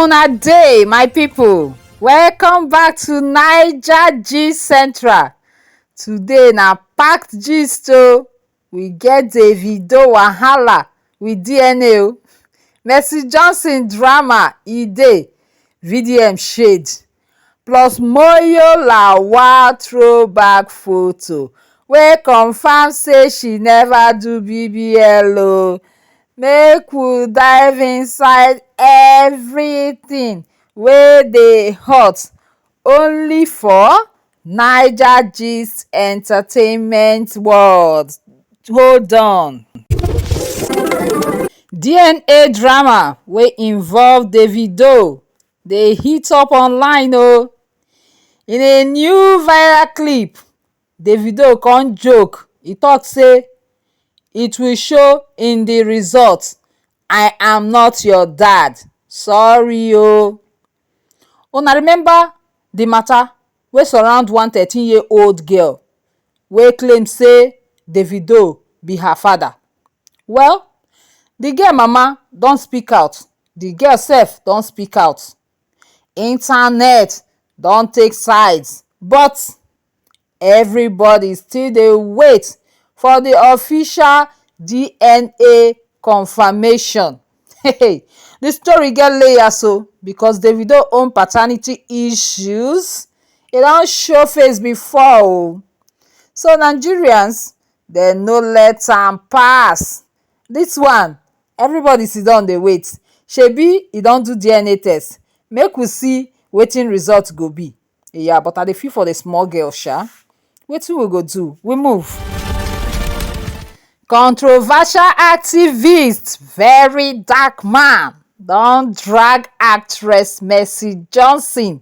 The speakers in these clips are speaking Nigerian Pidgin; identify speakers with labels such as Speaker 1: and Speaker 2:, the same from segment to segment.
Speaker 1: una dey my people, welcome back to Naija gist central. Today na packed gist o. We get Davido wahala with DNA o, Mercy Johnson drama e dey, VDM shade, plus Moyo Lawal throwback photo wey confirm say she never do BBL o. Make we dive inside everything wey dey hot only for Naija gist entertainment world. Hold on. DNA drama wey involve Davido dey heat up online o. In a new viral clip, Davido come joke, e talk say it will show in the result. I am not your dad. Sorry o. Una remember the matter wey surround one 13-year-old girl wey claim say Davido be her father? Well, the girl mama don speak out. The girl sef don speak out. Internet don take sides, but everybody still dey wait for the official DNA confirmation. The story get layers o, because Davido own paternity issues e don show face before o. So Nigerians dem no let am pass. This one everybody sit down dey wait. Shebi e don do DNA test? Make we see wetin result go be. Yeah, but I dey feel for the small girl sha. Wetin we go do? We move. Controversial activist, very dark man, don drag actress Mercy Johnson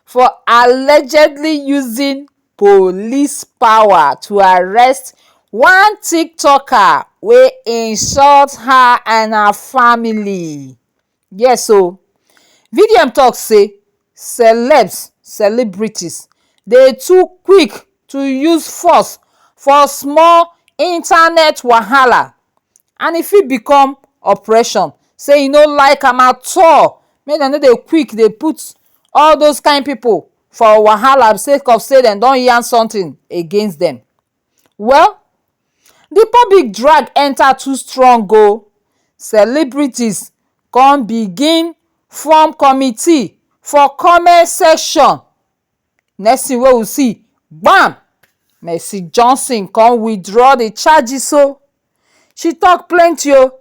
Speaker 1: for allegedly using police power to arrest one TikToker wey insult her and her family. Yes o, VDM talk say celebrities dey too quick to use force for small internet wahala, and e fit become oppression. Say e no like am at all make dem no dey quick dey put all those kind people for wahala sake of say dem don yarn something against dem. Well, the public drag enter too strong o. Celebrities come begin form committee for comment section. Next thing wey we see, gbam! Mercy Johnson come withdraw the charges o. She talk plenty o.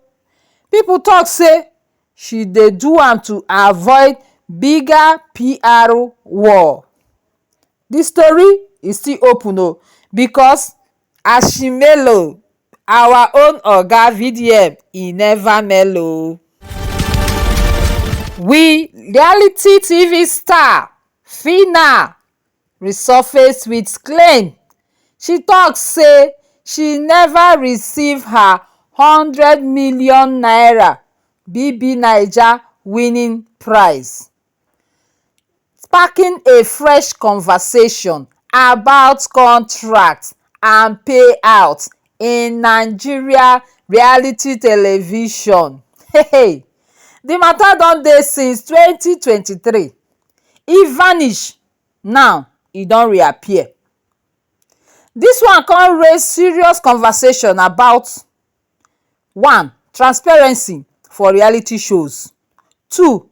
Speaker 1: People talk say she dey do am to avoid bigger PR war. The story is still open o, because as she mellow, our own oga VDM e never mellow. We reality TV star Phyna resurface with claim. She talk say she never receive her 100 million naira BB Naija winning prize, sparking a fresh conversation about contracts and payouts in Nigeria reality television. The matter don dey since 2023. E vanish, now e don reappear. This one come raise serious conversation about: 1. Transparency for reality shows. 2.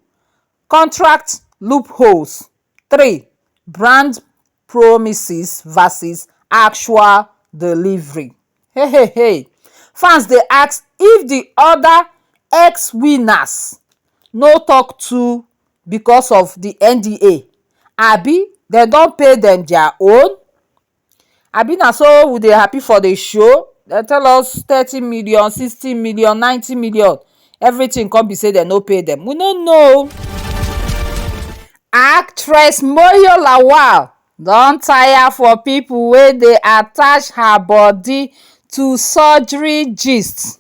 Speaker 1: Contract loopholes. 3. Brand promises versus actual delivery. Fans dey ask if the other ex-winners no talk too because of the NDA. Abi dem don pay dem their own? Abi na so we dey happy for the show? Dem tell us 30 million, 60 million, 90 million. Everything come be say dem no pay dem. We no know. Actress Moyo Lawal don tire for people wey dey attach her body to surgery gist.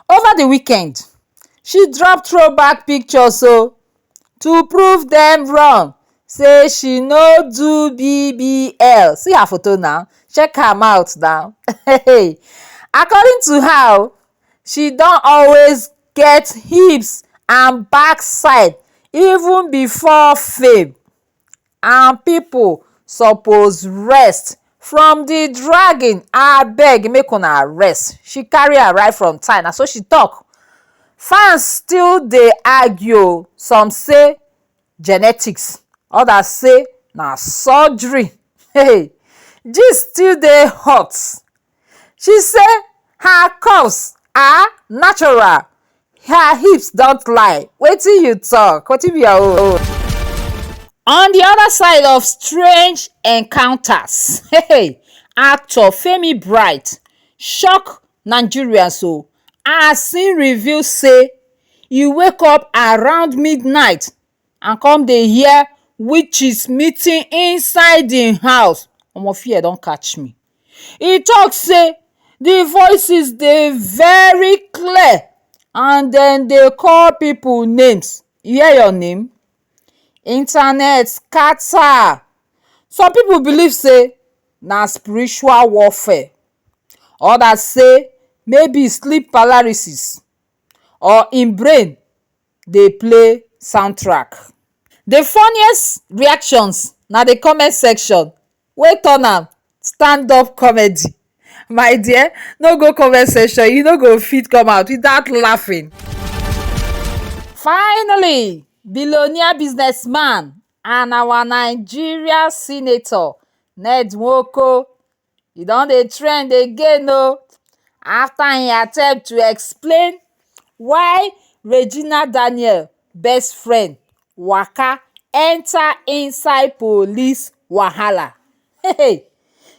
Speaker 1: Over the weekend, she drop throwback pictures o to prove dem wrong. Say she no do BBL. See her photo now. Check am out now. According to her, she don always get hips and backside even before fame, and people suppose rest from the dragging. Abeg make una rest. She carry her right from time, na so she talk. Fans still dey argue. Some say genetics, others say na surgery. Hey, gist still dey hot. She say her curves are natural, her hips don't lie. Wetin you talk? Wetin be your own? On the other side of strange encounters, hey, actor Femi Bright shock Nigerians o as he reveal say e wake up around midnight and come dey hear witches meeting inside im house. Omo, fear don catch me. E talk say the voices dey very clear and dem dey call people names. You hear your name? Internet scatter. Some people believe say na spiritual warfare. Others say maybe sleep paralysis or im brain dey play soundtrack. The funniest reactions na the comment section wey turn am stand up comedy. My dear, no go comment section, you no go fit come out without laughing. Finally, billionaire businessman and our Nigeria senator Ned Nwoko, e don dey trend again o after im attempt to explain why Regina Daniel best friend waka enter inside police wahala. Hey,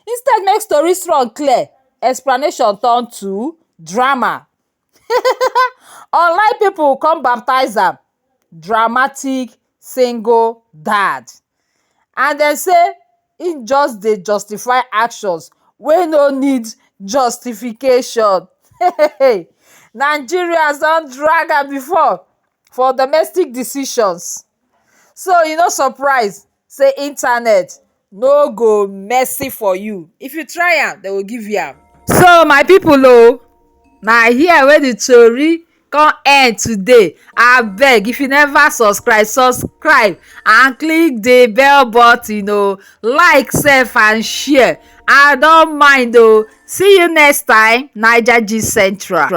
Speaker 1: instead make story strong clear, explanation turn to drama. Online people come baptize am dramatic single dad, and dem say im just dey justify actions wey no need justification. Nigerians don drag am before for domestic decisions, so e no surprise say internet no go mercy for you. If you try am, dem go give you am. So my people o, na here wey the tori come end today. Abeg, if you never subscribe and click the bell button o, like sef and share. I don mind o. See you next time. Naija Gist Central.